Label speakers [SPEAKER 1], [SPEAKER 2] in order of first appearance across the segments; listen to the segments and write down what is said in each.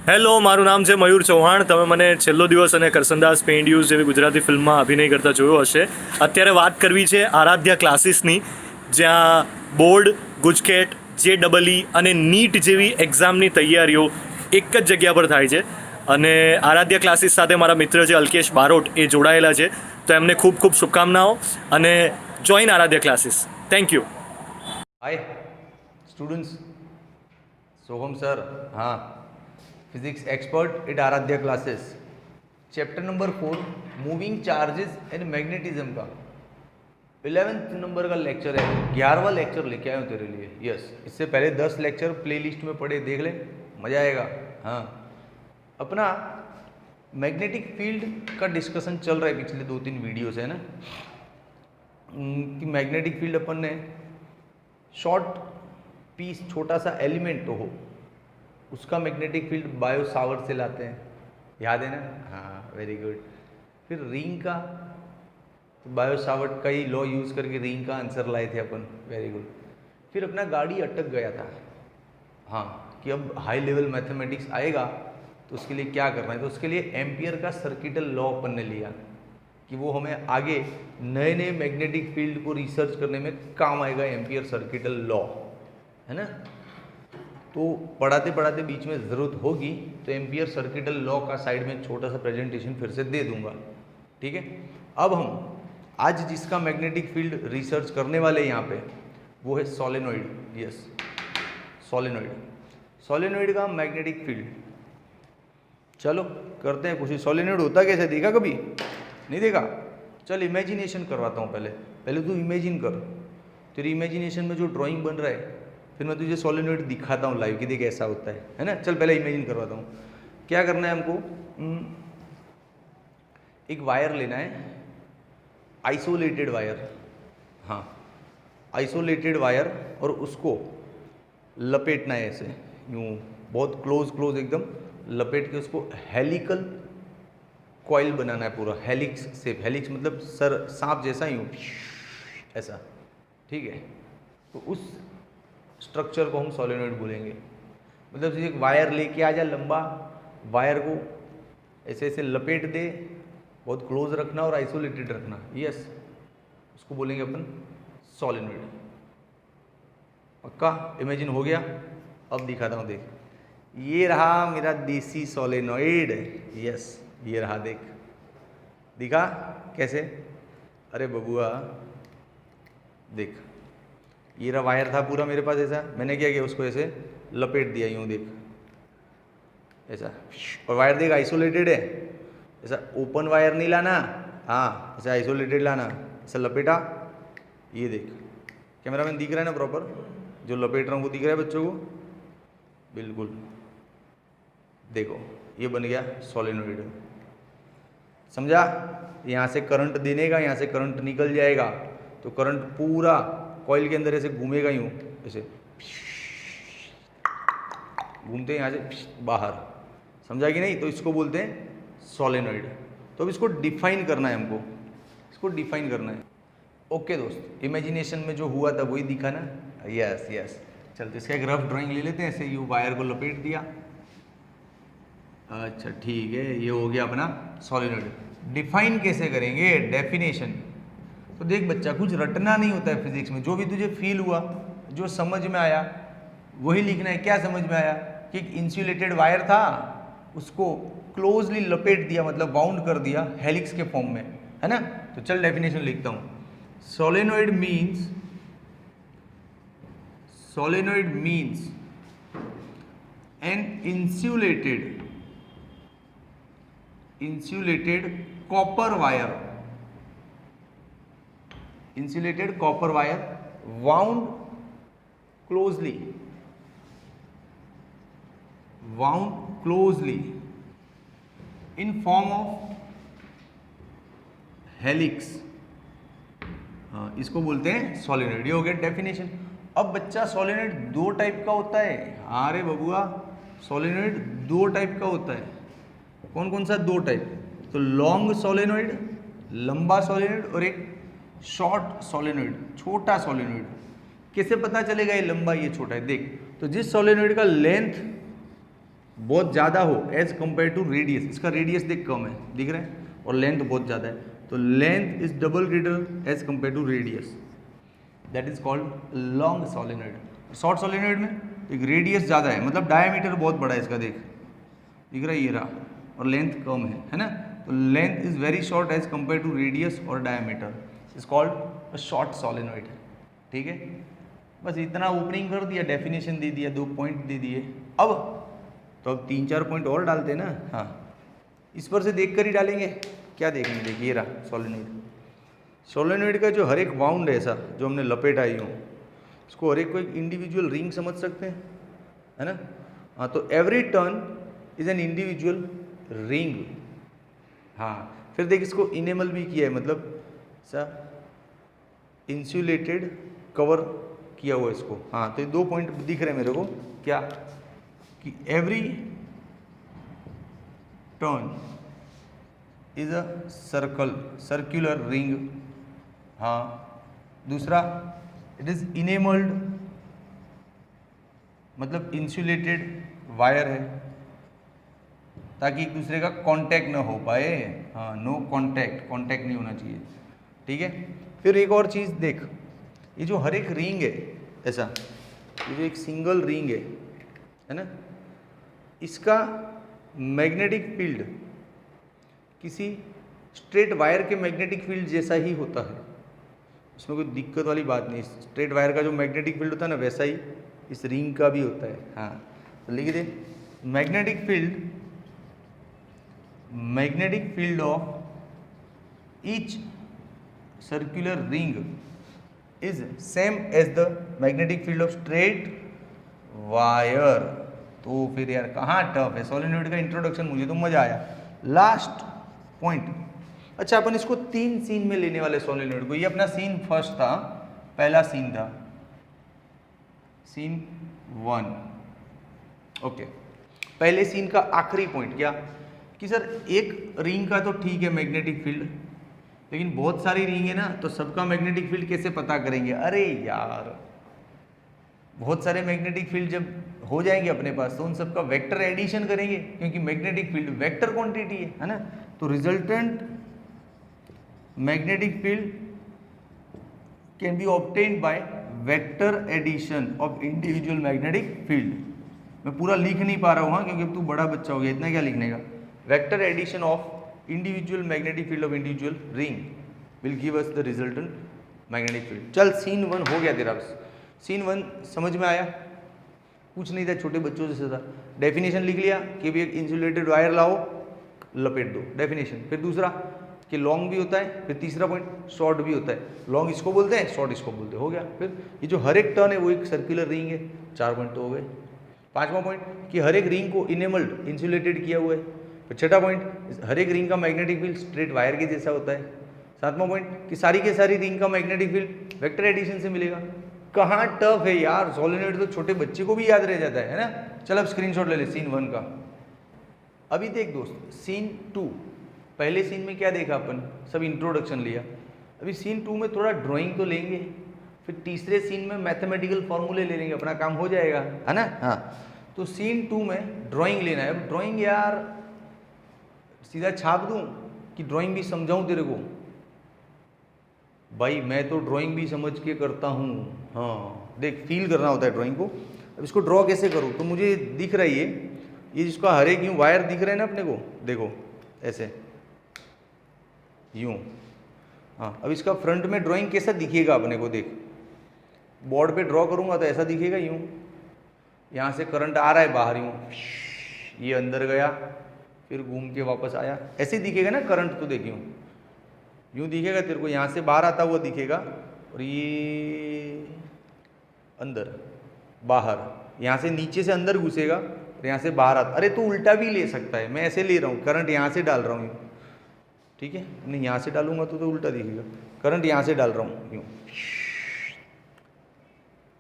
[SPEAKER 1] Hello, મારું નામ છે મયુર ચૌહાણ. તમે મને છેલ્લો દિવસ અને કરસનદાસ પેઇન્ડ્યુઝ જેવી ગુજરાતી ફિલ્મમાં અભિનય કરતા જોયો હશે. અત્યારે વાત કરવી છે આરાધ્યા ક્લાસીસની, જ્યાં બોર્ડ, ગુજકેટ, JEE અને નીટ જેવી એક્ઝામની તૈયારીઓ એક જ જગ્યા પર થાય છે. અને આરાધ્યા ક્લાસીસ સાથે મારા મિત્ર છે અલ્કેશ બારોટ, એ જોડાયેલા છે. તો એમને ખૂબ ખૂબ શુભકામનાઓ અને join Aaradhya classes. Thank you.
[SPEAKER 2] Hi students, Soham sir. हाँ, physics expert at Aaradhya classes, chapter number 4 moving charges and magnetism का 11th नंबर का लेक्चर है. 11वां लेक्चर लेके आया हूँ तेरे लिए. यस, इससे पहले 10 लेक्चर प्लेलिस्ट में पढ़े, देख ले, मज़ा आएगा. हाँ, अपना मैग्नेटिक फील्ड का डिस्कशन चल रहा है पिछले 2-3 वीडियो से, है ना, कि मैग्नेटिक फील्ड अपन ने शॉर्ट पीस, छोटा सा एलिमेंट तो हो, उसका मैग्नेटिक फील्ड बायो सावर्ट से लाते हैं, याद है ना. हाँ, वेरी गुड. फिर रिंग का, तो बायो सावर्ट का ही लॉ यूज़ करके रिंग का आंसर लाए थे अपन. Very good. फिर अपना गाड़ी अटक गया था. हाँ, कि अब हाई लेवल मैथमेटिक्स आएगा तो उसके लिए क्या करना है. तो उसके लिए एम्पियर का सर्किटल लॉ अपन ने लिया कि वो हमें आगे नए नए मैग्नेटिक फील्ड को रिसर्च करने में काम आएगा. एम्पियर सर्किटल लॉ, है ना. तो पढ़ाते पढ़ाते बीच में ज़रूरत होगी तो एम्पियर सर्किटल लॉ का साइड में छोटा सा प्रेजेंटेशन फिर से दे दूंगा. ठीक है. अब हम आज जिसका मैग्नेटिक फील्ड रिसर्च करने वाले यहाँ पे, वो है सोलेनोइड. Yes, solenoid. सोलेनोइड का मैग्नेटिक फील्ड, चलो करते हैं कोशिश. सोलेनोइड होता कैसे, देखा कभी? नहीं देखा? चल इमेजिनेशन करवाता हूँ. पहले तू इमेजिन कर. तेरी इमेजिनेशन में जो ड्राइंग बन रहा है, फिर मैं तुझे सोलेनोइड दिखाता हूँ लाइव कि देख ऐसा होता है ना. चल पहले इमेजिन करवाता हूँ. क्या करना है हमको, एक वायर लेना है, आइसोलेटेड वायर. हाँ, आइसोलेटेड वायर, और उसको लपेटना है ऐसे, यूँ बहुत क्लोज एकदम लपेट के उसको हेलिकल कॉइल बनाना है पूरा, हेलिक्स शेप. हेलिक्स मतलब सर सांप जैसा, यूँ ऐसा. ठीक है. तो उस स्ट्रक्चर को हम सोलेनोइड बोलेंगे. मतलब एक वायर लेके आ जा, लंबा वायर को ऐसे ऐसे लपेट दे, बहुत क्लोज रखना और आइसोलेटेड रखना. यस, उसको बोलेंगे अपन सोलेनोइड. पक्का इमेजिन हो गया? अब दिखाता हूँ, देख. ये रहा मेरा देसी सोलेनोइड. यस, ये रहा, देख. दिखा कैसे? अरे बबुआ देख, ये रहा वायर था पूरा मेरे पास ऐसा. मैंने क्या किया, उसको ऐसे लपेट दिया, यूँ देख ऐसा. और वायर देख आइसोलेटेड है, ऐसा ओपन वायर नहीं लाना. हाँ, ऐसा आइसोलेटेड लाना. ऐसा लपेटा, ये देख. कैमरामैन दिख रहा है ना प्रॉपर? जो लपेट रहा हूँ वो दिख रहा है बच्चों को? बिल्कुल. देखो, ये बन गया सोलेनोइड. समझा? यहाँ से करंट देने का, यहाँ से करंट निकल जाएगा, तो करंट पूरा कॉइल के अंदर ऐसे घूमेगा, यूँ ऐसे घूमते यहाँ से बाहर. समझा कि नहीं? तो इसको बोलते हैं सोलेनोइड. तो अब इसको डिफाइन करना है हमको, इसको डिफाइन करना है. ओके दोस्त, इमेजिनेशन में जो हुआ था वही दिखा ना. Yes yes. चल, तो इसका एक रफ ड्राइंग ले लेते हैं. ऐसे यूँ वायर को लपेट दिया. अच्छा ठीक है, ये हो गया अपना सोलेनोइड. डिफाइन कैसे करेंगे, डेफिनेशन. तो देख बच्चा, कुछ रटना नहीं होता है फिजिक्स में. जो भी तुझे फील हुआ, जो समझ में आया, वही लिखना है. क्या समझ में आया? कि एक इंसुलेटेड वायर था, उसको क्लोजली लपेट दिया, मतलब बाउंड कर दिया हेलिक्स के फॉर्म में, है ना. तो चल डेफिनेशन लिखता हूँ. Solenoid means an insulated copper wire wound closely in form of helix. हाँ, इसको बोलते हैं सोलेनोइड. ये हो गया डेफिनेशन. अब बच्चा, सोलेनोइड 2 टाइप का होता है. अरे बबुआ, सोलेनोइड 2 टाइप का होता है. कौन कौन सा 2 टाइप? तो लॉन्ग सोलेनोइड, लंबा सोलेनोइड, और एक शॉर्ट सोलेनोइड, छोटा सोलेनोइड. कैसे पता चलेगा ये लंबा ये छोटा है? देख, तो जिस सोलेनोइड का लेंथ बहुत ज़्यादा हो एज कंपेयर टू रेडियस, इसका रेडियस देख कम है, दिख रहा है, और लेंथ बहुत ज़्यादा है, तो length is double greater as compare to radius, that is called long solenoid. Short solenoid में एक रेडियस ज़्यादा है, मतलब डायमीटर बहुत बड़ा है इसका, दिख रहा है, ये रहा, और लेंथ कम है ना, तो length is very short as compare to radius और diameter, is called a short solenoid. ठीक है, बस इतना ओपनिंग कर दिया, डेफिनेशन दे दिया, 2 पॉइंट दे दिए। अब 3-4 पॉइंट और डालते हैं ना। हाँ, इस पर से देख कर ही डालेंगे, क्या देखेंगे, देखिए रहा सोलेनॉइड। सोलेनॉइड का जो हर एक वाउंड है ऐसा जो हमने लपेटा यूँ, इसको हर एक को एक इंडिविजुअल रिंग समझ सकते हैं, है ना। हाँ, तो every turn is an individual ring. हाँ, फिर देख इसको इनेमल भी किया है, मतलब सा इंसुलेटेड कवर किया हुआ है इसको। हाँ, तो ये 2 पॉइंट दिख रहे हैं मेरे को, क्या कि every turn is a circular ring. हाँ, दूसरा इट इज इनेमल्ड, मतलब इंसुलेटेड वायर है ताकि एक दूसरे का कांटेक्ट ना हो पाए। हाँ, नो कांटेक्ट नहीं होना चाहिए। ठीक है, फिर एक और चीज़ देख, ये जो हर एक रिंग है ऐसा, ये जो एक सिंगल रिंग है ना, इसका मैग्नेटिक फील्ड किसी स्ट्रेट वायर के मैग्नेटिक फील्ड जैसा ही होता है, उसमें कोई दिक्कत वाली बात नहीं। स्ट्रेट वायर का जो मैग्नेटिक फील्ड होता है ना, वैसा ही इस रिंग का भी होता है। हाँ, तो लिख दे, magnetic field of each circular ring is same as the magnetic field of straight wire. तो फिर यार कहाँ टफ है, सोलेनॉइड का इंट्रोडक्शन मुझे तो मजा आया। लास्ट पॉइंट, अच्छा अपन इसको 3 सीन में लेने वाले सोलेनॉइड को। ये अपना सीन फर्स्ट था, पहला सीन था सीन 1। ओके, पहले सीन का आखिरी पॉइंट क्या कि सर एक रिंग का तो ठीक है मैग्नेटिक फील्ड, लेकिन बहुत सारी रिंग है ना, तो सबका मैग्नेटिक फील्ड कैसे पता करेंगे। अरे यार, बहुत सारे मैग्नेटिक फील्ड जब हो जाएंगे अपने पास तो उन सबका वेक्टर एडिशन करेंगे, क्योंकि मैग्नेटिक फील्ड वेक्टर क्वांटिटी है ना। तो resultant magnetic field can be obtained by vector addition of individual magnetic field. मैं पूरा लिख नहीं पा रहा हूँ, हाँ, क्योंकि अब तू बड़ा बच्चा हो गया, इतना क्या लिखने का। Vector addition of individual magnetic field of individual ring will give us the resultant magnetic field. चल, सीन 1 हो गया तेरा। सीन 1 समझ में आया, कुछ नहीं था, छोटे बच्चों जैसे था। डेफिनेशन लिख लिया कि भी एक इंसुलेटेड वायर लाओ, लपेट दो, डेफिनेशन। फिर दूसरा कि लॉन्ग भी होता है, फिर तीसरा पॉइंट शॉर्ट भी होता है। लॉन्ग इसको बोलते हैं, शॉर्ट इसको बोलते हैं, हो गया। फिर ये जो हर एक टर्न है वो एक सर्कुलर रिंग है, 4 पॉइंट तो हो गए। 5वां पॉइंट कि हर एक रिंग को इनेमल्ड इंसुलेटेड किया हुआ है। फिर 6ठा पॉइंट हर एक रिंग का मैग्नेटिक फील्ड स्ट्रेट वायर के जैसा होता है। 7वां पॉइंट कि सारी के सारी रिंग का मैग्नेटिक फील्ड वेक्टर एडिशन से मिलेगा। कहाँ टफ है यार, सोलेनॉइड तो छोटे बच्चे को भी याद रह जाता है ना। चल अब स्क्रीनशॉट ले ले सीन 1 का। अभी देख दोस्त, सीन 2, पहले सीन में क्या देखा अपन, सब इंट्रोडक्शन लिया। अभी सीन 2 में थोड़ा ड्राइंग तो लेंगे, फिर तीसरे सीन में मैथमेटिकल फॉर्मूले ले लेंगे, अपना काम हो जाएगा, है ना। हाँ, तो सीन 2 में ड्राइंग लेना है। अब ड्राइंग यार सीधा छाप दूं कि ड्राइंग भी समझाऊं तेरे को। भाई मैं तो ड्राइंग भी समझ के करता हूँ। हाँ देख, फील करना होता है ड्राइंग को। अब इसको ड्रॉ कैसे करूँ, तो मुझे दिख रहा है ये जिसका हर एक यूँ वायर दिख रहा है ना अपने को, देखो ऐसे यूँ। हाँ, अब इसका फ्रंट में ड्राइंग कैसा दिखेगा अपने को, देख बोर्ड पे ड्रॉ करूँगा तो ऐसा दिखेगा यूँ। यहाँ से करंट आ रहा है बाहर यूँ, ये अंदर गया, फिर घूम के वापस आया, ऐसे दिखेगा ना करंट। तो देख यूँ दिखेगा तेरे को, यहाँ से बाहर आता हुआ दिखेगा, और ये अंदर बाहर, यहाँ से नीचे से अंदर घुसेगा और यहाँ से बाहर आता। अरे तो उल्टा भी ले सकता है, मैं ऐसे ले रहा हूँ, करंट यहाँ से डाल रहा हूँ, ठीक है। नहीं, यहाँ से डालूंगा तो उल्टा दिखेगा। करंट यहाँ से डाल रहा हूँ यूँ,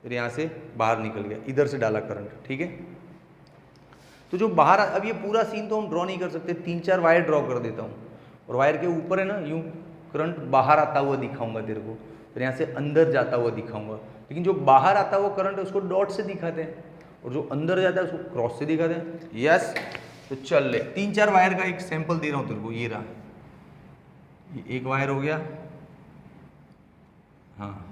[SPEAKER 2] फिर यहाँ से बाहर निकल गया, इधर से डाला करंट, ठीक है। तो जो बाहर, अब ये पूरा सीन तो हम ड्रॉ नहीं कर सकते, 3-4 वायर ड्रॉ कर देता हूँ, और वायर के ऊपर है ना यूँ करंट बाहर आता हुआ दिखाऊंगा तेरे को, फिर यहाँ से अंदर जाता हुआ दिखाऊंगा। लेकिन जो बाहर आता हुआ करंट है उसको डॉट से दिखाते हैं, और जो अंदर जाता है उसको क्रॉस से दिखा दें। यस, तो चल ले 3-4 वायर का एक सैंपल दे रहा हूँ तेरे को। ये रहा, ये एक वायर हो गया, हाँ,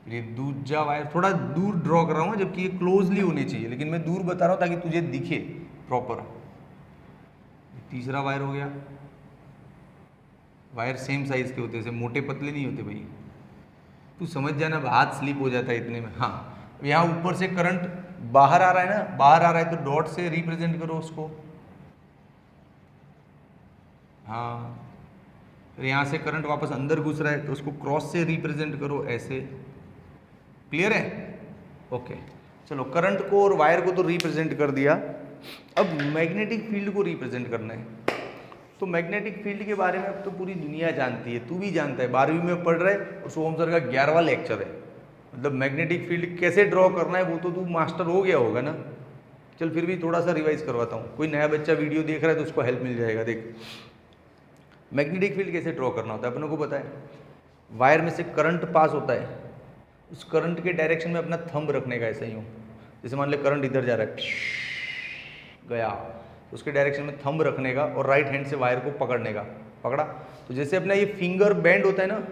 [SPEAKER 2] ये दूसरा वायर थोड़ा दूर ड्रॉ कर रहा हूँ जबकि ये क्लोजली होने चाहिए, लेकिन मैं दूर बता रहा हूँ ताकि तुझे दिखे प्रॉपर। तीसरा वायर हो गया। वायर सेम साइज के होते हैं, मोटे पतले नहीं होते भाई, तू समझ जाना, हाथ स्लिप हो जाता है इतने में। हाँ, यहाँ ऊपर से करंट बाहर आ रहा है ना, बाहर आ रहा है तो डॉट से रिप्रेजेंट करो उसको। हाँ, फिर यहाँ से करंट वापस अंदर घुस रहा है तो उसको क्रॉस से रिप्रेजेंट करो, ऐसे। क्लियर है? ओके, चलो करंट को और वायर को तो रिप्रेजेंट कर दिया, अब मैग्नेटिक फील्ड को रिप्रेजेंट करना है। तो मैग्नेटिक फील्ड के बारे में अब तो पूरी दुनिया जानती है, तू भी जानता है, 12वीं में पढ़ रहा है और सोहम सर का 11वां लेक्चर है। मतलब मैग्नेटिक फील्ड कैसे ड्रॉ करना है वो तो तू मास्टर हो गया होगा ना। चल फिर भी थोड़ा सा रिवाइज करवाता हूँ, कोई नया बच्चा वीडियो देख रहा है तो उसको हेल्प मिल जाएगा। देख, मैग्नेटिक फील्ड कैसे ड्रॉ करना होता है अपने को पता है। वायर में से करंट पास होता है, उस करंट के डायरेक्शन में अपना थंब रखने का, ऐसे ही हो। जैसे मान ले करंट इधर जा रहा है, गया, तो उसके डायरेक्शन में थंब रखने का और राइट हैंड से वायर को पकड़ने का। पकड़ा तो जैसे अपना ये फिंगर बैंड होता है ना,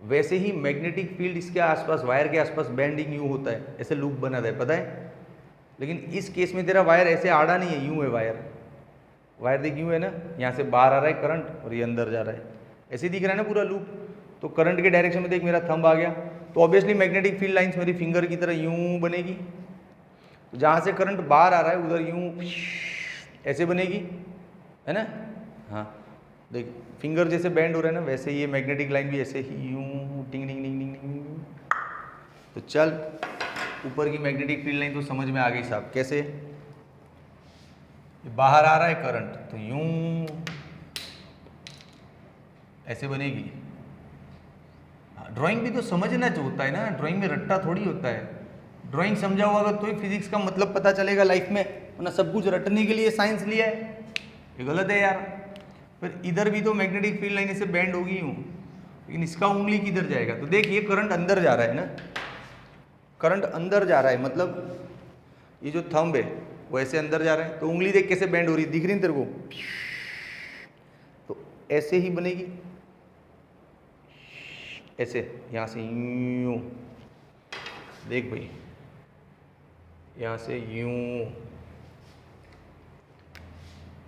[SPEAKER 2] वैसे ही मैग्नेटिक फील्ड इसके आसपास, वायर के आसपास बैंडिंग यूँ होता है, ऐसे लूप बनाता है, पता है। लेकिन इस केस में तेरा वायर ऐसे आड़ा नहीं है, यूँ है वायर। वायर देख यूँ है ना, यहाँ से बाहर आ रहा है करंट और ये अंदर जा रहा है, ऐसे दिख रहा है ना पूरा लूप। तो करंट के डायरेक्शन में देख मेरा थंब आ गया, तो ऑब्वियसली मैग्नेटिक फील्ड लाइंस मेरी फिंगर की तरह यूँ बनेगी। तो जहाँ से करंट बाहर आ रहा है उधर यूँ ऐसे बनेगी, है ना। हाँ देख, फिंगर जैसे बैंड हो रहा है ना, वैसे ये मैग्नेटिक लाइन भी ऐसे ही यूँ टिंग टिंग टिंग टिंग टिंग। तो चल, ऊपर की मैग्नेटिक फील्ड लाइन तो समझ में आ गई साहब, कैसे। बाहर आ रहा है करंट तो यूँ ऐसे बनेगी। ड्राइंग भी तो समझना जो होता है ना, ड्राइंग में रट्टा थोड़ी होता है। ड्राइंग समझा होगा तो ही फिजिक्स का मतलब पता चलेगा लाइफ में, वरना सब कुछ रटने के लिए साइंस लिया है, ये गलत है यार। फिर इधर भी तो मैग्नेटिक फील्ड लाइन से बैंड होगी यूँ, लेकिन इसका उंगली किधर जाएगा। तो देख, ये करंट अंदर जा रहा है ना, करंट अंदर जा रहा है, मतलब ये जो थंब है वो ऐसे अंदर जा रहा है, तो उंगली देख कैसे बैंड हो रही है, दिख रही है तेरे को। तो ऐसे ही बनेगी, ऐसे यहाँ से यूँ, देख भाई, यहाँ से यूँ,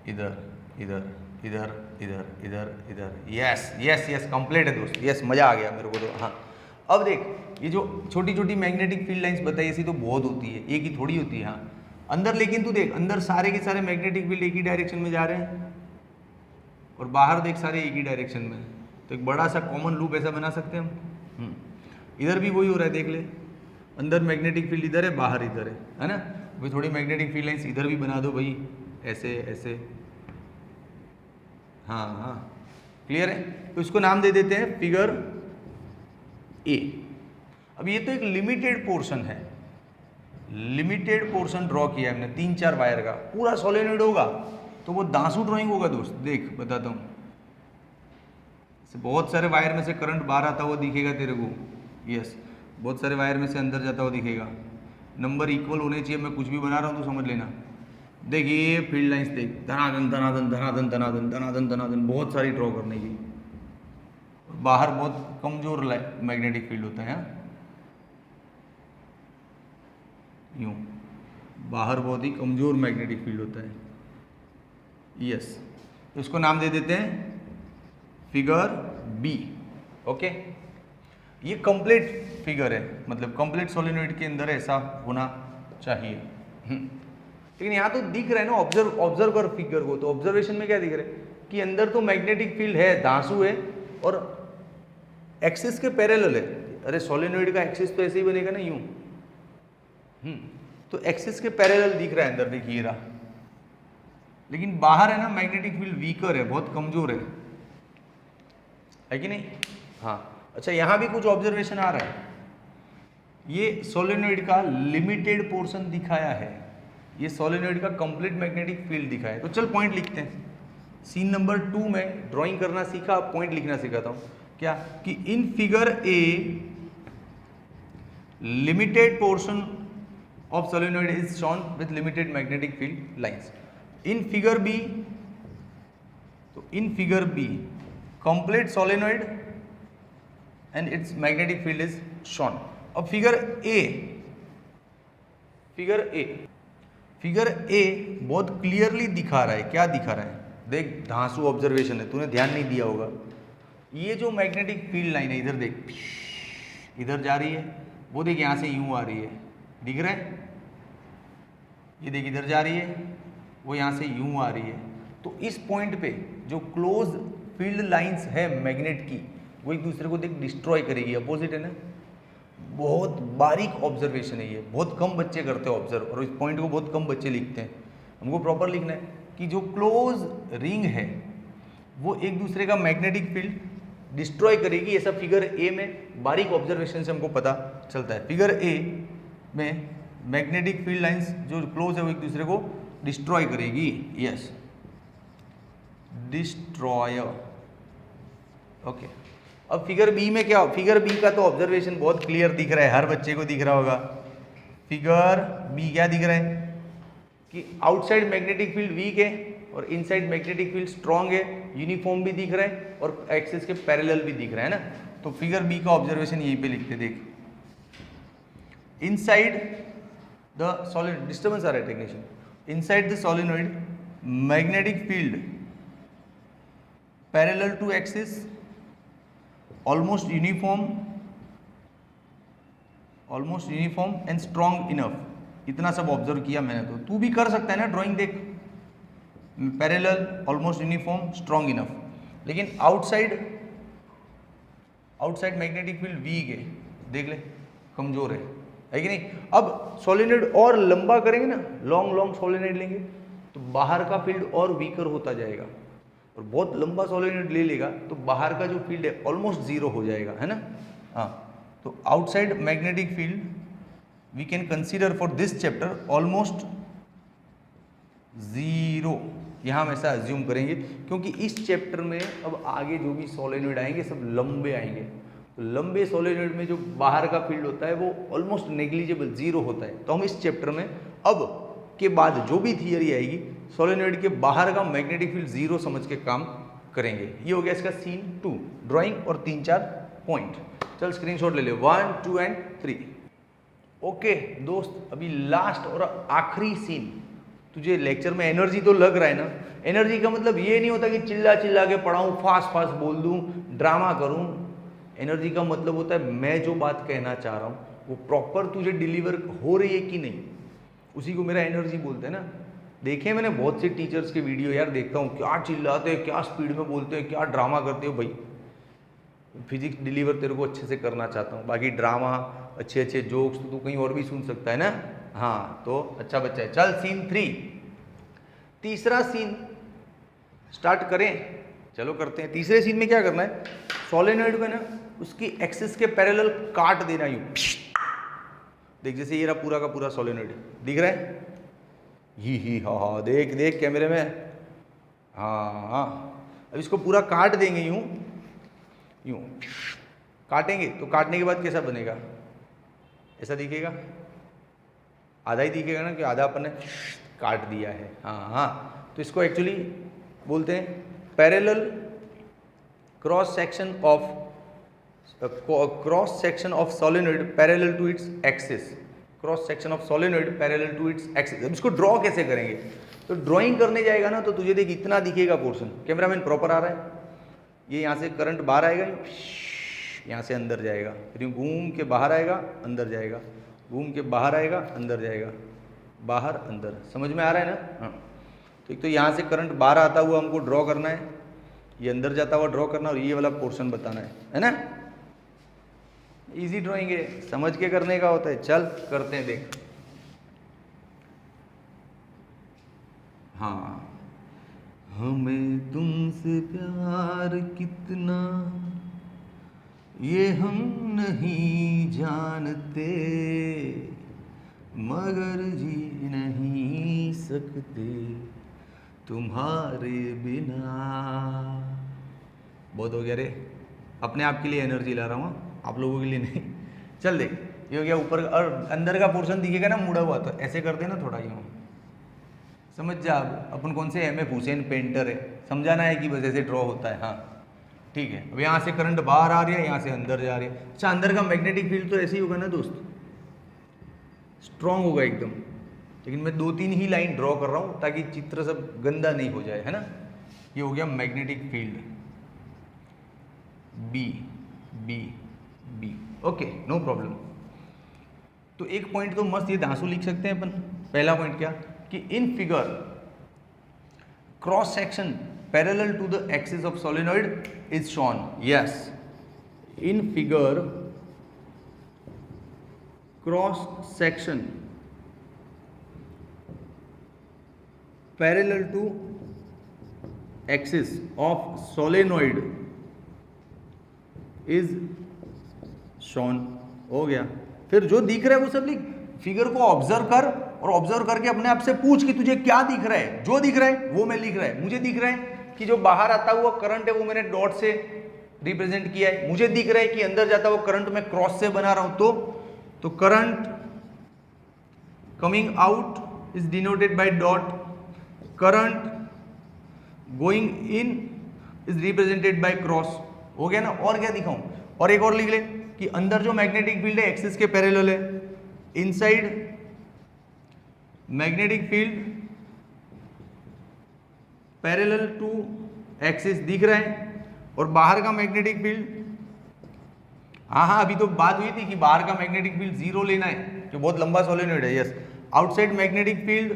[SPEAKER 2] इधर इधर इधर इधर इधर इधर। यस यस यस, कंप्लीट है दोस्त, यस, मज़ा आ गया मेरे को तो। हाँ, अब देख, ये जो छोटी छोटी मैग्नेटिक फील्ड लाइंस बताई, ऐसी तो बहुत होती है, एक ही थोड़ी होती है। हाँ, अंदर लेकिन तू देख, अंदर सारे के सारे मैग्नेटिक फील्ड एक ही डायरेक्शन में जा रहे हैं, और बाहर देख सारे एक ही डायरेक्शन में। तो एक बड़ा सा कॉमन लूप ऐसा बना सकते हैं हम। इधर भी वही हो रहा है, देख ले, अंदर मैग्नेटिक फील्ड इधर है, बाहर इधर है ना। भाई थोड़ी मैग्नेटिक फील्ड लाइंस इधर भी बना दो भाई, ऐसे ऐसे। हाँ हाँ, क्लियर है। तो इसको नाम दे देते हैं फिगर ए। अब ये तो एक लिमिटेड पोर्शन है, लिमिटेड पोर्शन ड्रॉ किया हमने 3-4 वायर का। पूरा सोलेनोइड होगा तो वो दांसू ड्राइंग होगा दोस्त। देख बताता हूँ, बहुत सारे वायर में से करंट बाहर आता हुआ दिखेगा तेरे को। यस, बहुत सारे वायर में से अंदर जाता हुआ दिखेगा। नंबर इक्वल होने चाहिए, मैं कुछ भी बना रहा हूँ तो समझ लेना। देखिए फील्ड लाइंस देख, धनाधन धनाधन धनाधन धनाधन धनाधन धनाधन, बहुत सारी ड्रॉ करने की। बाहर बहुत कमजोर मैग्नेटिक फील्ड होता है, यूँ बाहर बहुत ही कमजोर मैग्नेटिक फील्ड होता है। यस, तो इसको नाम दे देते हैं फिगर बी। ओके, ये कंप्लीट फिगर है, मतलब कंप्लीट सोलेनोइड के अंदर ऐसा होना चाहिए। लेकिन यहाँ तो दिख रहा है ना, ऑब्जर्व कर फिगर को। तो ऑब्जर्वेशन में क्या दिख रहा है कि अंदर तो मैग्नेटिक फील्ड है, दांसू है, और एक्सिस के पैरेलल है। अरे सोलेनोइड का एक्सिस तो ऐसे ही बनेगा ना, यूं। तो एक्सिस के पैरेलल दिख रहा है अंदर, देखिए रहा। लेकिन बाहर है ना, मैग्नेटिक फील्ड वीकर है, बहुत कमजोर है कि नहीं। हाँ, अच्छा, यहाँ भी कुछ ऑब्जर्वेशन आ रहा है। ये सोलेनोइड का लिमिटेड पोर्शन दिखाया है, ये सोलेनोइड का कंप्लीट मैग्नेटिक फील्ड दिखाया है। तो चल पॉइंट लिखते हैं। सीन नंबर 2 में ड्राइंग करना सीखा, अब पॉइंट लिखना सिखाता हूँ। क्या कि in figure A limited portion of solenoid is shown with limited magnetic field lines. In figure B, तो in figure B, complete solenoid and its magnetic field is shown. अब फिगर A बहुत clearly दिखा रहा है। क्या दिखा रहा है? देख, धांसू ऑब्जर्वेशन है, तूने ध्यान नहीं दिया होगा। ये जो मैग्नेटिक फील्ड लाइन है, इधर देख, इधर जा रही है, वो देख यहाँ से यूं आ रही है, दिख रहा है? ये देख इधर जा रही है, वो यहाँ से यूं आ रही है। तो इस पॉइंट पे जो क्लोज फील्ड लाइंस है मैग्नेट की, वो एक दूसरे को देख डिस्ट्रॉय करेगी। अपोजिट है ना? बहुत बारीक ऑब्जर्वेशन है ये, बहुत कम बच्चे करते हैं ऑब्जर्व, और इस पॉइंट को बहुत कम बच्चे लिखते हैं। हमको प्रॉपर लिखना है कि जो क्लोज रिंग है वो एक दूसरे का मैग्नेटिक फील्ड डिस्ट्रॉय करेगी। ऐसा फिगर ए में बारीक ऑब्जर्वेशन से हमको पता चलता है। फिगर ए में मैग्नेटिक फील्ड लाइंस जो क्लोज है वो एक दूसरे को डिस्ट्रॉय करेगी। Yes, destroyer. ओके, अब फिगर बी में क्या? फिगर बी का तो ऑब्जर्वेशन बहुत क्लियर दिख रहा है, हर बच्चे को दिख रहा होगा। फिगर बी क्या दिख रहा है कि आउटसाइड मैग्नेटिक फील्ड वीक है और इनसाइड मैग्नेटिक फील्ड स्ट्रांग है, यूनिफॉर्म भी दिख रहा है और एक्सिस के पैरेलल भी दिख रहा है ना। तो फिगर बी का ऑब्जर्वेशन यहीं पे लिखते, देख, इनसाइड द सॉलिड, डिस्टर्बेंस आ रहा है technician, inside the solenoid magnetic field parallel to axis, almost uniform and strong enough. इतना सब ऑब्जर्व किया मैंने, तो तू भी कर सकता है ना ड्राइंग, देख, parallel, almost uniform, strong enough. लेकिन आउटसाइड मैग्नेटिक फील्ड वीक है, देख ले, कमजोर है कि नहीं। अब सोलिनॉइड और लंबा करेंगे ना, लॉन्ग सोलिनॉइड लेंगे तो बाहर का फील्ड और वीकर होता जाएगा, और बहुत लंबा सोलिनॉइड ले लेगा तो बाहर का जो फील्ड है ऑलमोस्ट जीरो हो जाएगा, है ना। हाँ, तो outside magnetic field we can consider for this chapter almost zero. यहाँ हम ऐसा एज्यूम करेंगे क्योंकि इस चैप्टर में अब आगे जो भी सोलिनॉइड आएंगे सब लंबे आएंगे। तो लंबे सोलिनॉइड में जो बाहर का फील्ड होता है वो ऑलमोस्ट नेग्लिजिबल, जीरो होता है। तो हम इस चैप्टर में अब के बाद जो भी थियरी आएगी सोलिनॉइड के बाहर का मैग्नेटिक फील्ड जीरो समझ के काम करेंगे। ये हो गया इसका सीन 2 ड्राइंग और 3-4 पॉइंट। चल स्क्रीनशॉट ले ले, 1, 2 एंड 3। ओके दोस्त, अभी लास्ट और आखिरी सीन। तुझे लेक्चर में एनर्जी तो लग रहा है ना। एनर्जी का मतलब ये नहीं होता कि चिल्ला चिल्ला के पढ़ाऊँ, फास्ट बोल दूँ, ड्रामा करूँ। एनर्जी का मतलब होता है मैं जो बात कहना चाह रहा हूँ वो प्रॉपर तुझे डिलीवर हो रही है कि नहीं, उसी को मेरा एनर्जी बोलते हैं ना। देखे मैंने बहुत से टीचर्स के वीडियो यार, देखता हूँ क्या चिल्लाते हैं, क्या स्पीड में बोलते हैं, क्या ड्रामा करते हो भाई। फिजिक्स डिलीवर तेरे को अच्छे से करना चाहता हूँ, बाकी ड्रामा, अच्छे जोक्स तो तू कहीं और भी सुन सकता है ना। हाँ, तो अच्छा बच्चा है। चल सीन 3, तीसरा सीन स्टार्ट करें। चलो करते हैं। तीसरे सीन में क्या करना है, सोलेनॉइड को ना उसकी एक्सिस के पैरेलल काट देना यूं। देख जैसे ये रहा पूरा का पूरा सोलेनॉइड, दिख रहा है? ही हा, देख कैमरे में। हाँ, अब इसको पूरा काट देंगे यूं काटेंगे। तो काटने के बाद कैसा बनेगा? ऐसा दिखेगा, आधा ही दिखेगा ना, कि आधा अपन ने काट दिया है। हाँ, तो इसको एक्चुअली बोलते हैं parallel cross section of solenoid parallel to its axis. Cross section of solenoid parallel to its axis. अब इसको ड्रॉ कैसे करेंगे? तो ड्राइंग करने जाएगा ना तो तुझे देख इतना दिखेगा पोर्शन। कैमरामैन प्रॉपर आ रहा है? ये यहाँ से करंट बाहर आएगा, यहाँ से अंदर जाएगा, फिर घूम के बाहर आएगा, अंदर जाएगा, घूम के बाहर आएगा, अंदर जाएगा, बाहर अंदर। समझ में आ रहा है ना? हाँ, तो एक तो यहाँ से करंट बाहर आता हुआ हमको ड्रॉ करना है, ये अंदर जाता हुआ ड्रॉ करना, और ये वाला पोर्शन बताना है ना। इजी ड्राइंग है, समझ के करने का होता है। चल करते हैं, देख। हाँ, हमें तुमसे प्यार कितना ये हम नहीं जानते, मगर जी नहीं सकते तुम्हारे बिना। बहुत हो गया रे, अपने आप के लिए एनर्जी ला रहा हूँ, आप लोगों के लिए नहीं। चल देख, ये हो गया ऊपर, और अंदर का पोर्शन दिखेगा ना मुड़ा हुआ, तो ऐसे करते हैं ना थोड़ा यूँ, समझ जा। अब अपन कौन से MF हुसैन पेंटर है, समझाना है कि बस ऐसे ड्रॉ होता है। हाँ ठीक है, अब यहाँ से करंट बाहर आ रही है, यहाँ से अंदर जा रही है। अच्छा, अंदर का मैग्नेटिक फील्ड तो ऐसे ही होगा ना दोस्त, स्ट्रॉन्ग होगा एकदम। लेकिन मैं 2-3 ही लाइन ड्रॉ कर रहा हूँ ताकि चित्र सब गंदा नहीं हो जाए, है ना। ये हो गया magnetic field, B B B, okay no problem. तो एक पॉइंट तो मस्त ये धांसू लिख सकते हैं अपन। पहला पॉइंट क्या कि in figure cross section parallel to the axis of solenoid is shown. Yes, in figure cross section parallel to axis of solenoid is shown. हो गया। फिर जो दिख रहा है वो सब लिख, फिगर को ऑब्जर्व कर और ऑब्जर्व करके अपने आप से पूछ कि तुझे क्या दिख रहा है। जो दिख रहा है वो मैं लिख रहा है। मुझे दिख रहा है कि जो बाहर आता हुआ करंट है वो मैंने डॉट से रिप्रेजेंट किया है। मुझे दिख रहा है कि अंदर जाता हुआ करंट मैं क्रॉस से बना रहा हूं, तो current coming out is denoted by dot, current going in is represented by cross. हो गया ना। और क्या दिखाऊं, और एक और लिख ले कि अंदर जो मैग्नेटिक फील्ड है एक्सिस के पैरेलल है, inside magnetic field parallel to axis दिख रहा है, और बाहर का मैग्नेटिक फील्ड, हाँ अभी तो बात हुई थी कि बाहर का मैग्नेटिक फील्ड 0 लेना है, जो बहुत लंबा सोलेनॉइड है। Yes, outside magnetic field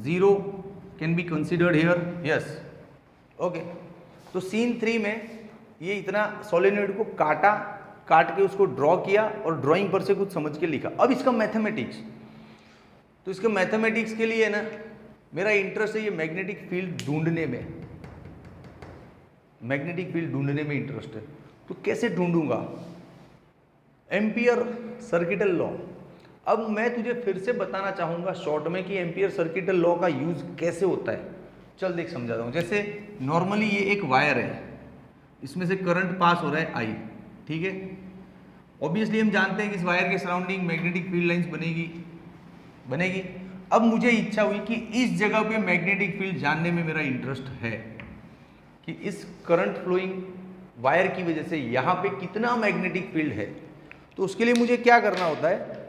[SPEAKER 2] 0 can be considered here. Yes, okay. तो सीन 3 में ये इतना सोलेनॉइड को काट के उसको ड्रॉ किया और ड्राइंग पर से कुछ समझ के लिखा। अब इसका मैथमेटिक्स, तो इसके मैथमेटिक्स के लिए ना मेरा इंटरेस्ट है ये मैग्नेटिक फील्ड ढूंढने में, मैग्नेटिक फील्ड ढूंढने में इंटरेस्ट है। तो कैसे ढूंढूंगा, एम्पियर सर्किटल लॉ। अब मैं तुझे फिर से बताना चाहूंगा शॉर्ट में कि एम्पियर सर्किटल लॉ का यूज कैसे होता है। चल देख समझाता हूँ। जैसे नॉर्मली ये एक वायर है, इसमें से करंट पास हो रहा है I, ठीक है। ऑब्वियसली हम जानते हैं कि इस वायर के सराउंडिंग मैग्नेटिक फील्ड लाइंस बनेगी। अब मुझे इच्छा हुई कि इस जगह पे मैग्नेटिक फील्ड जानने में मेरा इंटरेस्ट है कि इस करंट फ्लोइंग वायर की वजह से यहाँ पे कितना मैग्नेटिक फील्ड है। तो उसके लिए मुझे क्या करना होता है,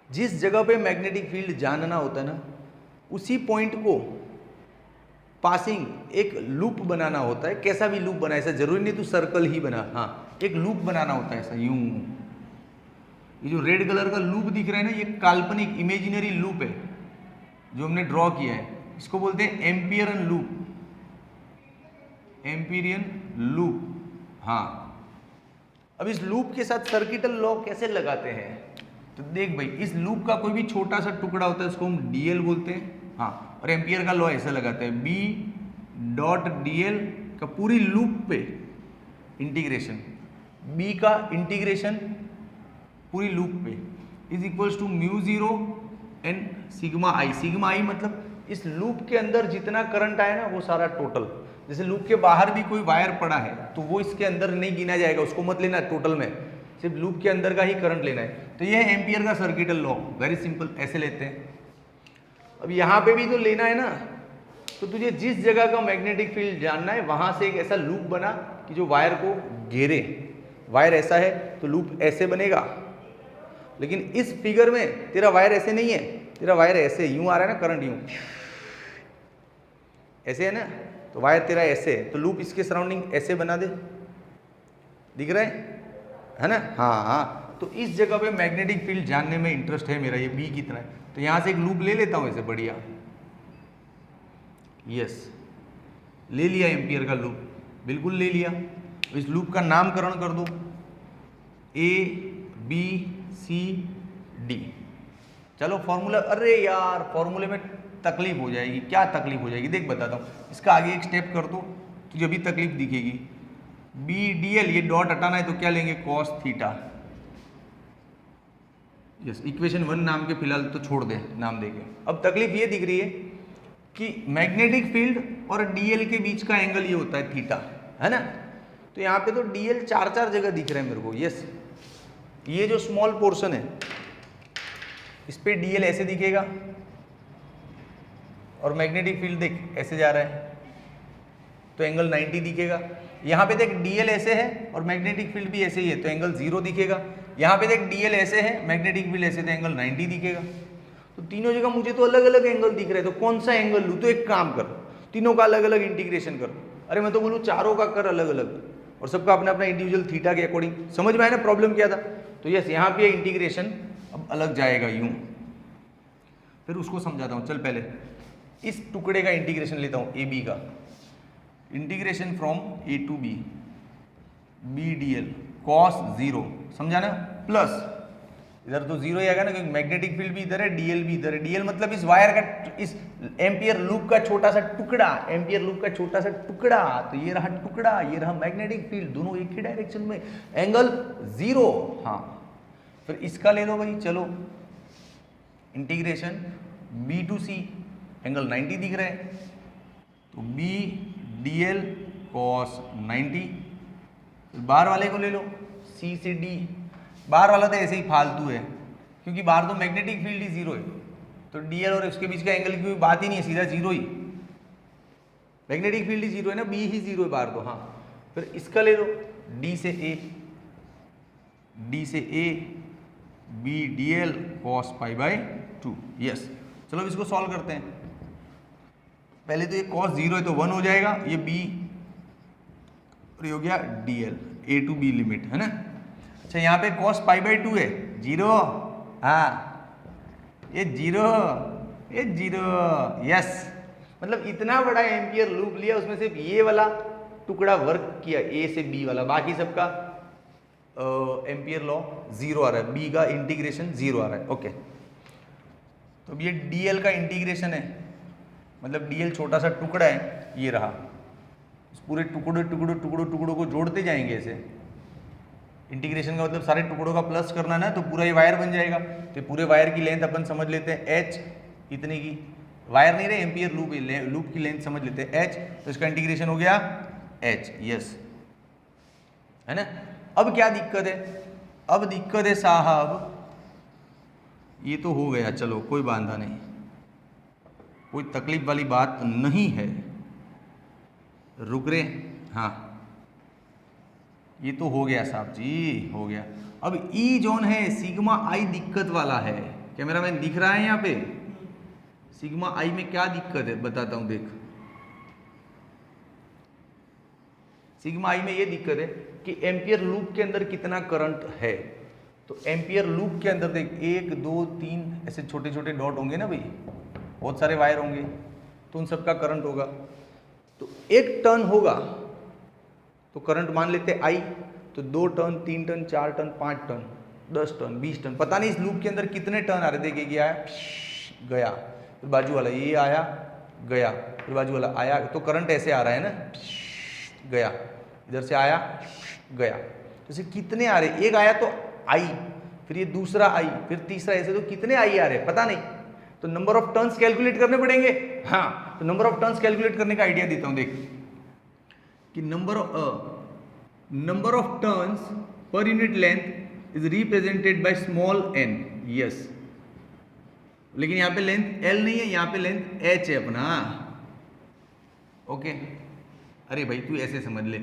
[SPEAKER 2] जिस जगह पे मैग्नेटिक फील्ड जानना होता है ना, उसी पॉइंट को पासिंग एक लूप बनाना होता है। कैसा भी लूप बना, ऐसा जरूरी नहीं तू सर्कल ही बना, हाँ एक लूप बनाना होता है ऐसा यूं। ये जो रेड कलर का लूप दिख रहा है ना, ये काल्पनिक इमेजिनरी लूप है जो हमने ड्रॉ किया है। इसको बोलते हैं एम्पियरन लूप, एम्पियरियन लूप। हाँ, अब इस लूप के साथ सर्किटल लॉ कैसे लगाते हैं, तो देख भाई, इस लूप का कोई भी छोटा सा टुकड़ा होता है उसको हम डीएल बोलते हैं। हाँ, और एम्पियर का लॉ ऐसा लगाते हैं, बी डॉट डीएल का पूरी लूप पे इंटीग्रेशन, बी का इंटीग्रेशन पूरी लूप पे is equals to mu 0 N sigma I. Sigma I मतलब इस लूप के अंदर जितना करंट आया ना वो सारा टोटल। जैसे लूप के बाहर भी कोई वायर पड़ा है तो वो इसके अंदर नहीं गिना जाएगा, उसको मत लेना टोटल में, सिर्फ लूप के अंदर का ही करंट लेना है। तो ये है एम्पियर का सर्किटल लॉ, वेरी सिंपल, ऐसे लेते हैं। अब यहाँ पे भी तो लेना है ना, तो तुझे जिस जगह का मैग्नेटिक फील्ड जानना है वहां से एक ऐसा लूप बना कि जो वायर को घेरे। वायर ऐसा है तो लूप ऐसे बनेगा, लेकिन इस फिगर में तेरा वायर ऐसे नहीं है, तेरा वायर ऐसे यूं आ रहा है ना, करंट यूं ऐसे है ना, तो वायर तेरा ऐसे है, तो लूप इसके सराउंडिंग ऐसे बना दे, दिख रहा है ना। हाँ, तो इस जगह पे मैग्नेटिक फील्ड जानने में इंटरेस्ट है मेरा, ये बी कितना है, तो यहां से एक लूप ले लेता हूं ऐसे, बढ़िया। यस, ले लिया एम्पियर का लूप, बिल्कुल ले लिया। इस लूप का नामकरण कर दो ए बी सी डी। चलो फॉर्मूला, अरे यार फॉर्मूले में तकलीफ हो जाएगी। क्या तकलीफ हो जाएगी देख बताता हूँ, इसका आगे एक स्टेप कर दो तुझे भी तकलीफ दिखेगी। बी डी एल, ये डॉट हटाना है तो क्या लेंगे, कॉस थीटा। यस, इक्वेशन 1 नाम के फिलहाल तो छोड़ दे नाम देके। अब तकलीफ ये दिख रही है कि मैग्नेटिक फील्ड और डीएल के बीच का एंगल ये होता है थीटा, है ना। तो यहाँ पे तो डीएल 4 जगह दिख रहा है मेरे को। यस, ये जो स्मॉल पोर्शन है इस पे डीएल ऐसे दिखेगा और मैग्नेटिक फील्ड देख ऐसे जा रहा है तो एंगल 90 दिखेगा। यहाँ पे देख डीएल ऐसे है और मैग्नेटिक फील्ड भी ऐसे ही है तो एंगल 0 दिखेगा। यहाँ पे देख डीएल ऐसे है, मैग्नेटिक फील्ड ऐसे, तो एंगल 90 दिखेगा। तो तीनों जगह मुझे तो अलग अलग एंगल दिख रहे हैं, तो कौन सा एंगल लूँ? तो एक काम कर, तीनों का अलग अलग इंटीग्रेशन कर। अरे मैं तो बोलूँ चारों का कर अलग अलग, और सबका अपना अपना इंडिविजुअल थीटा के अकॉर्डिंग। समझ में आया ना प्रॉब्लम क्या था? तो यस, यहाँ पे इंटीग्रेशन अब अलग जाएगा यूं, फिर उसको समझाता हूँ। चल पहले इस टुकड़े का इंटीग्रेशन लेता हूँ, ए बी का integration from A to B, B D L cos 0, समझा ना? प्लस इधर तो 0 ही आएगा ना, क्योंकि मैग्नेटिक फील्ड भी इधर है, डीएल भी इधर है। डीएल मतलब इस वायर का, इस एम्पियर लूप का छोटा सा टुकड़ा, एम्पियर लूप का छोटा सा टुकड़ा। तो ये रहा टुकड़ा, ये रहा मैग्नेटिक फील्ड, दोनों एक ही डायरेक्शन में, एंगल 0। हाँ, फिर इसका ले लो भाई, चलो integration B to C, angle 90 दिख रहा है, तो बी डी एल कॉस 90। बाहर वाले को ले लो, सी से डी। बाहर वाला तो ऐसे ही फालतू है, क्योंकि बाहर तो मैग्नेटिक फील्ड ही 0 है, तो डी एल और उसके बीच का एंगल की कोई बात ही नहीं है, सीधा 0 ही। मैग्नेटिक फील्ड ही 0 है ना, बी ही 0 है बाहर तो। हाँ, फिर इसका ले लो, डी से ए, डी से A, B D L cos pi by 2। Yes, चलो अब इसको सॉल्व करते हैं। पहले तो ये cos 0 है तो 1 हो जाएगा, ये b और ये हो गया dl, a to b limit है ना। अच्छा, यहाँ पे cos पाई बाई 2 है, 0। हाँ, ये 0, ये 0। यस, मतलब इतना बड़ा एम्पियर लूप लिया, उसमें सिर्फ ये वाला टुकड़ा वर्क किया, a से b वाला, बाकी सबका एम्पियर लॉ 0 आ रहा है, b का इंटीग्रेशन 0 आ रहा है। ओके, तो अब ये dl का इंटीग्रेशन है, मतलब डीएल छोटा सा टुकड़ा है, ये रहा। इस पूरे टुकड़ों को जोड़ते जाएंगे ऐसे। इंटीग्रेशन का मतलब सारे टुकड़ों का प्लस करना ना, तो पूरा ये वायर बन जाएगा। तो पूरे वायर की लेंथ अपन समझ लेते हैं h, इतने की। वायर नहीं रहे, एम्पियर लूप, लूप की लेंथ समझ लेते हैं h, तो इसका इंटीग्रेशन हो गया h। यस, है ना। अब क्या दिक्कत है? अब दिक्कत है साहब, ये तो हो गया, चलो कोई बांधा नहीं, कोई तकलीफ वाली बात नहीं है, रुक रहे। हाँ, ये तो हो गया साहब जी, हो गया। अब ई जोन है सिग्मा आई दिक्कत वाला है, कैमरा मैन दिख रहा है यहाँ पे? सिग्मा आई में क्या दिक्कत है बताता हूँ, देख। सिग्मा आई में ये दिक्कत है कि एम्पियर लूप के अंदर कितना करंट है। तो एम्पियर लूप के अंदर देख, 1 2 3 ऐसे छोटे छोटे डॉट होंगे ना भाई, बहुत सारे वायर होंगे, तो उन सबका करंट होगा। तो एक टर्न होगा तो करंट मान लेते आई, तो 2 turn 3 turn 4 turn 5 turn 10 turn 20 turn, पता नहीं इस लूप के अंदर कितने टर्न आ रहे। देखिए ये आया गया, फिर बाजू वाला ये आया गया, फिर बाजू वाला आया, तो करंट ऐसे आ रहा है ना, गया, इधर से आया गया। जैसे कितने आ रहे, एक आया तो आई, फिर ये दूसरा आई, फिर तीसरा, ऐसे तो कितने आई आ रहे पता नहीं। तो नंबर ऑफ टर्न्स कैलकुलेट करने पड़ेंगे। हाँ, तो नंबर ऑफ टर्न्स कैलकुलेट करने का आइडिया देता हूं, देख कि number of turns per unit length is represented by small n। Yes, लेकिन यहां पे लेंथ l नहीं है, यहां पे लेंथ h है अपना। ओके, अरे भाई तू ऐसे समझ ले,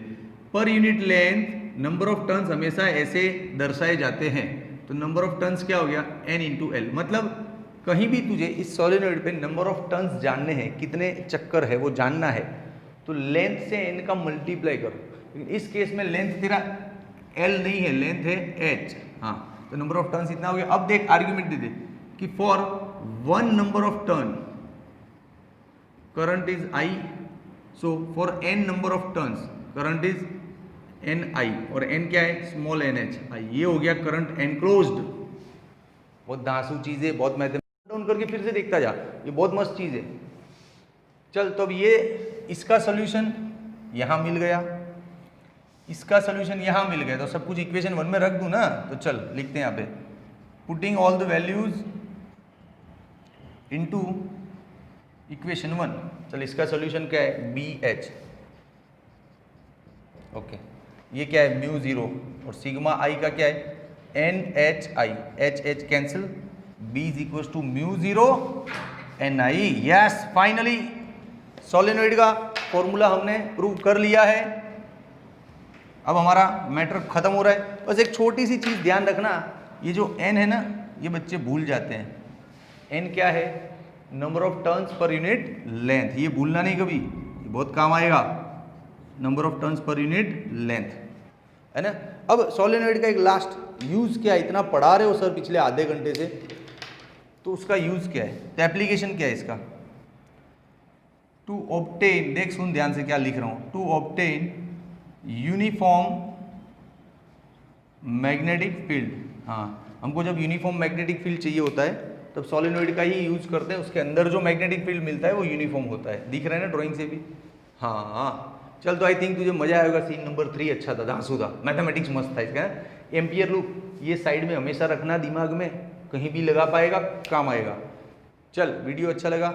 [SPEAKER 2] per unit length number of turns हमेशा ऐसे दर्शाए जाते हैं। तो नंबर ऑफ टर्न्स क्या हो गया, n इंटू एल। मतलब कहीं भी तुझे इस सोलेनॉइड पे नंबर ऑफ टर्न्स जानने हैं, कितने चक्कर है वो जानना है, तो लेंथ से n का मल्टीप्लाई करो। लेकिन इस केस में लेंथ तेरा l नहीं है, लेंथ है h। हाँ, तो नंबर ऑफ टर्न्स इतना हो गया। अब देख आर्ग्यूमेंट दे दे कि for 1 number of turn current is I, so for n number of turns current is NI, और n क्या है, स्मॉल nh I। ये हो गया करंट एनक्लोज्ड। बहुत धांसू चीज है, बहुत मैथमेटिक्स डाउन करके फिर से देखता जा, ये बहुत मस्त चीज है। चल, तो अब ये इसका सॉल्यूशन यहाँ मिल गया, इसका सॉल्यूशन यहाँ मिल गया, तो सब कुछ इक्वेशन 1 में रख दूं ना। तो चल लिखते हैं यहाँ पे, putting all the values into equation 1। चल, इसका सॉल्यूशन क्या है, BH। ओके, ये क्या है, म्यू 0, और सिग्मा आई का क्या है, NHI, H cancel, B is equal to mu 0 NI। Yes, finally solenoid का फॉर्मूला हमने प्रूव कर लिया है। अब हमारा मैटर खत्म हो रहा है। बस एक छोटी सी चीज ध्यान रखना, ये जो n है ना, ये बच्चे भूल जाते हैं। n क्या है? Number of turns per unit length. ये भूलना नहीं कभी, ये बहुत काम आएगा। Number of turns per unit length, है ना। अब सोलेनोइड का एक लास्ट यूज क्या है? इतना पढ़ा रहे हो सर पिछले आधे घंटे से, तो उसका यूज क्या है, तो एप्लीकेशन क्या है इसका? टू ऑब्टेन, देख सुन ध्यान से क्या लिख रहा हूं, to obtain uniform magnetic field. हाँ, हमको जब यूनिफॉर्म मैग्नेटिक फील्ड चाहिए होता है तब सोलेनोइड का ही यूज करते हैं। उसके अंदर जो मैग्नेटिक फील्ड मिलता है वो यूनिफॉर्म होता है। दिख रहा है ना ड्राइंग से भी? हाँ चल, तो आई थिंक तुझे मजा आएगा। सीन नंबर 3 अच्छा था, धांसू था, मैथमेटिक्स मस्त था इसका। एम्पियर लूप ये साइड में हमेशा रखना दिमाग में, कहीं भी लगा पाएगा, काम आएगा। चल, वीडियो अच्छा लगा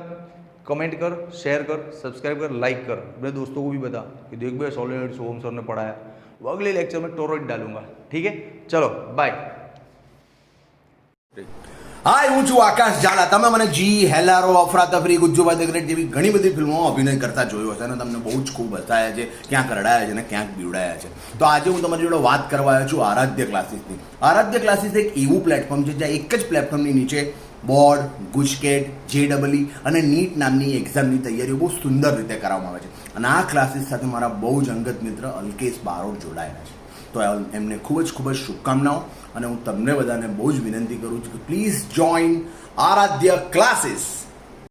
[SPEAKER 2] कमेंट कर, शेयर कर, सब्सक्राइब कर, लाइक कर। अपने दोस्तों को भी बता कि देख भाई सोलेनोइड सोहम सर ने पढ़ाया। वो अगले लेक्चर में टोरॉइड डालूंगा, ठीक है? चलो बाय।
[SPEAKER 3] હાય, હું છું આકાશ ઝાલા. તમે મને જી, હેલારો, અફરાતફરી, ગુજ્જુભાઈ ધ ગ્રેટ જેવી ઘણી બધી ફિલ્મોમાં અભિનય કરતા જોયો હશે અને તમને બહુ જ ખૂબ હસાયા છે, ક્યાંક રડાયા છે અને ક્યાંક બીવડાયા છે. તો આજે હું તમારી જોડે વાત કરવા આવ્યો છું આરાધ્ય ક્લાસીસની. આરાધ્ય ક્લાસીસ એક એવું પ્લેટફોર્મ છે જ્યાં એક જ પ્લેટફોર્મની નીચે બોર્ડ, ગુજકેટ, JEE અને નીટ નામની એક્ઝામની તૈયારીઓ બહુ સુંદર રીતે કરાવવામાં આવે છે. અને આ ક્લાસીસ સાથે મારા બહુ જ અંગત મિત્ર અલ્કેશ બારોટ જોડાયેલા છે. તો એમને ખૂબ જ શુભકામનાઓ. અને હું તમને બધાને બહુ જ વિનંતી કરું છું કે પ્લીઝ જોઈન આરાધ્ય ક્લાસીસ.